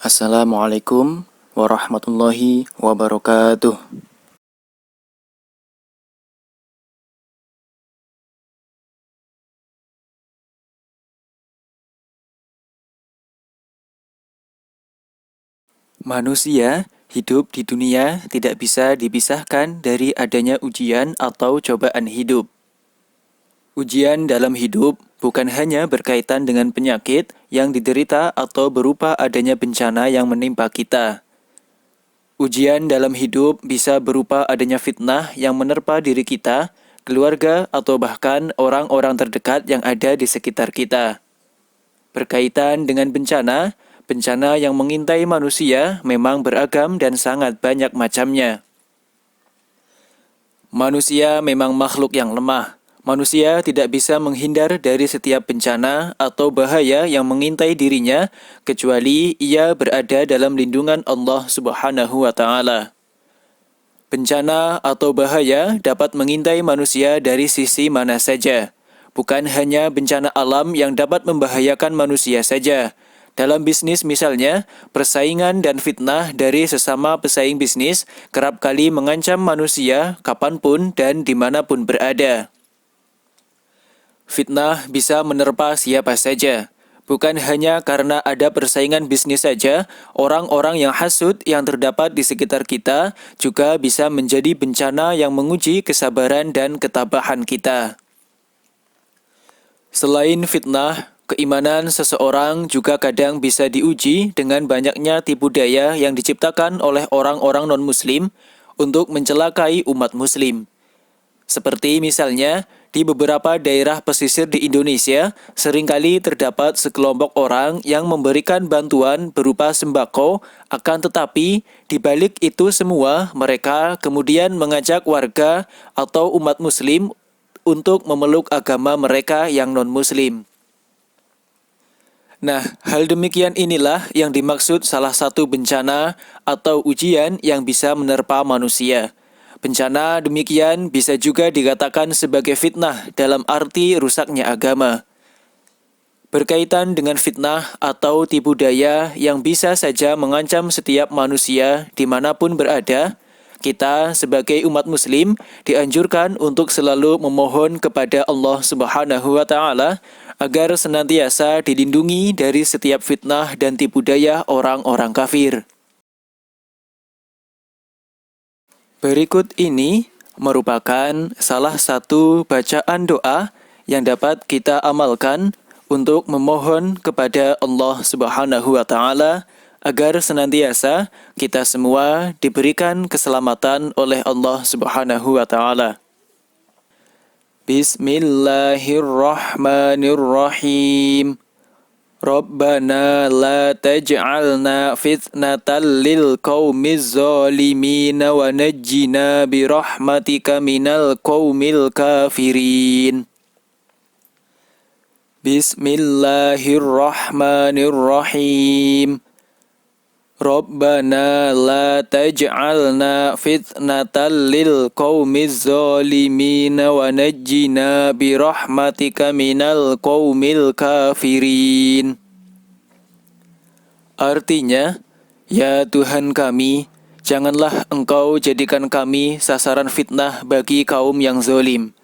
Assalamualaikum warahmatullahi wabarakatuh. Manusia hidup di dunia tidak bisa dipisahkan dari adanya ujian atau cobaan hidup. Ujian dalam hidup bukan hanya berkaitan dengan penyakit yang diderita atau berupa adanya bencana yang menimpa kita. Ujian dalam hidup bisa berupa adanya fitnah yang menerpa diri kita, keluarga, atau bahkan orang-orang terdekat yang ada di sekitar kita. Berkaitan dengan bencana, bencana yang mengintai manusia memang beragam dan sangat banyak macamnya. Manusia memang makhluk yang lemah. Manusia tidak bisa menghindar dari setiap bencana atau bahaya yang mengintai dirinya kecuali ia berada dalam lindungan Allah Subhanahu wa Ta'ala. Bencana atau bahaya dapat mengintai manusia dari sisi mana saja. Bukan hanya bencana alam yang dapat membahayakan manusia saja. Dalam bisnis misalnya, persaingan dan fitnah dari sesama pesaing bisnis kerap kali mengancam manusia kapanpun dan dimanapun berada. Fitnah bisa menerpa siapa saja. Bukan hanya karena ada persaingan bisnis saja, orang-orang yang hasut yang terdapat di sekitar kita juga bisa menjadi bencana yang menguji kesabaran dan ketabahan kita. Selain fitnah, keimanan seseorang juga kadang bisa diuji dengan banyaknya tipu daya yang diciptakan oleh orang-orang non-muslim untuk mencelakai umat muslim. Seperti misalnya, di beberapa daerah pesisir di Indonesia, seringkali terdapat sekelompok orang yang memberikan bantuan berupa sembako, akan tetapi di balik itu semua mereka kemudian mengajak warga atau umat muslim untuk memeluk agama mereka yang non-muslim. Nah, hal demikian inilah yang dimaksud salah satu bencana atau ujian yang bisa menerpa manusia. Bencana demikian bisa juga dikatakan sebagai fitnah dalam arti rusaknya agama. Berkaitan dengan fitnah atau tipu daya yang bisa saja mengancam setiap manusia dimanapun berada, kita sebagai umat muslim dianjurkan untuk selalu memohon kepada Allah Subhanahu wa Ta'ala agar senantiasa dilindungi dari setiap fitnah dan tipu daya orang-orang kafir. Berikut ini merupakan salah satu bacaan doa yang dapat kita amalkan untuk memohon kepada Allah Subhanahu wa Ta'ala agar senantiasa kita semua diberikan keselamatan oleh Allah Subhanahu wa Ta'ala. Bismillahirrahmanirrahim. Rabbana la taj'alna fitnatan lil qaumiz zalimin wa najjina birahmatika minal qaumil kafirin. Bismillahirrahmanirrahim. Rabbana la taj'alna fitnatan lil qaumiz zalimin wa najjina birahmatika minal qaumil kafirin. Artinya, ya Tuhan kami, janganlah Engkau jadikan kami sasaran fitnah bagi kaum yang zalim,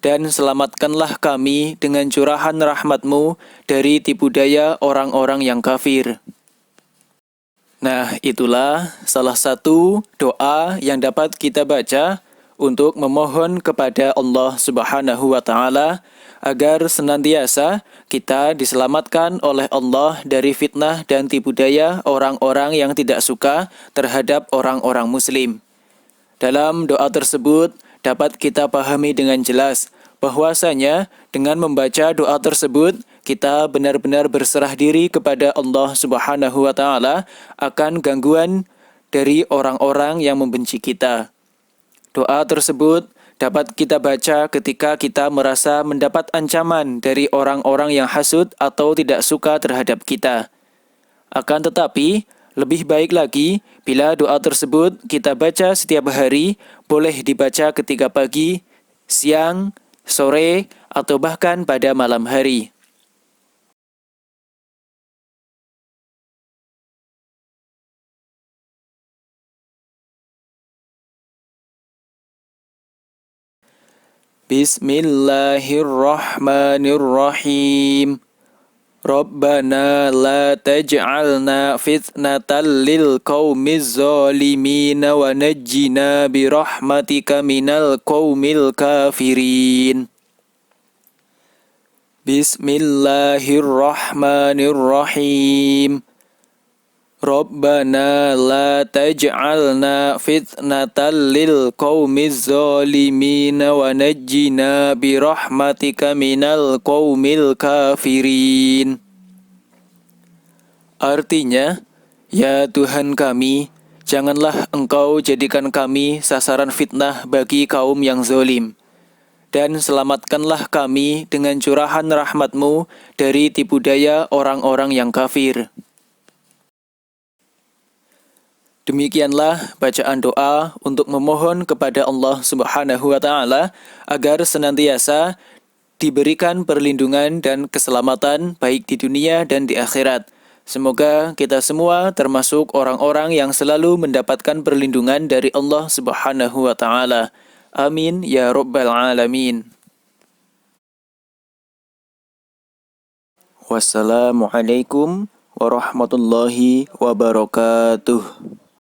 dan selamatkanlah kami dengan curahan rahmat-Mu dari tipu daya orang-orang yang kafir. Nah, itulah salah satu doa yang dapat kita baca untuk memohon kepada Allah Subhanahu wa Ta'ala agar senantiasa kita diselamatkan oleh Allah dari fitnah dan tipu daya orang-orang yang tidak suka terhadap orang-orang muslim. Dalam doa tersebut dapat kita pahami dengan jelas bahwasanya dengan membaca doa tersebut kita benar-benar berserah diri kepada Allah Subhanahu wa Ta'ala akan gangguan dari orang-orang yang membenci kita. Doa tersebut dapat kita baca ketika kita merasa mendapat ancaman dari orang-orang yang hasud atau tidak suka terhadap kita. Akan tetapi, lebih baik lagi bila doa tersebut kita baca setiap hari, boleh dibaca ketika pagi, siang, sore, atau bahkan pada malam hari. Bismillahirrahmanirrahim. Rabbana la taj'alna fitnatan lil qaumiz zalimin wa najjina birahmatika minal qaumil kafirin. Bismillahirrahmanirrahim. Rabbana la taj'alna fitnatan lil qaumiz zalimin wa najjina birahmatika minal qaumil kafirin. Artinya, ya Tuhan kami, janganlah Engkau jadikan kami sasaran fitnah bagi kaum yang zalim. Dan selamatkanlah kami dengan curahan rahmat-Mu dari tipu daya orang-orang yang kafir. Demikianlah bacaan doa untuk memohon kepada Allah Subhanahu wa Ta'ala agar senantiasa diberikan perlindungan dan keselamatan baik di dunia dan di akhirat. Semoga kita semua termasuk orang-orang yang selalu mendapatkan perlindungan dari Allah Subhanahu wa Ta'ala. Amin ya Rabbal Alamin. Wassalamualaikum warahmatullahi wabarakatuh.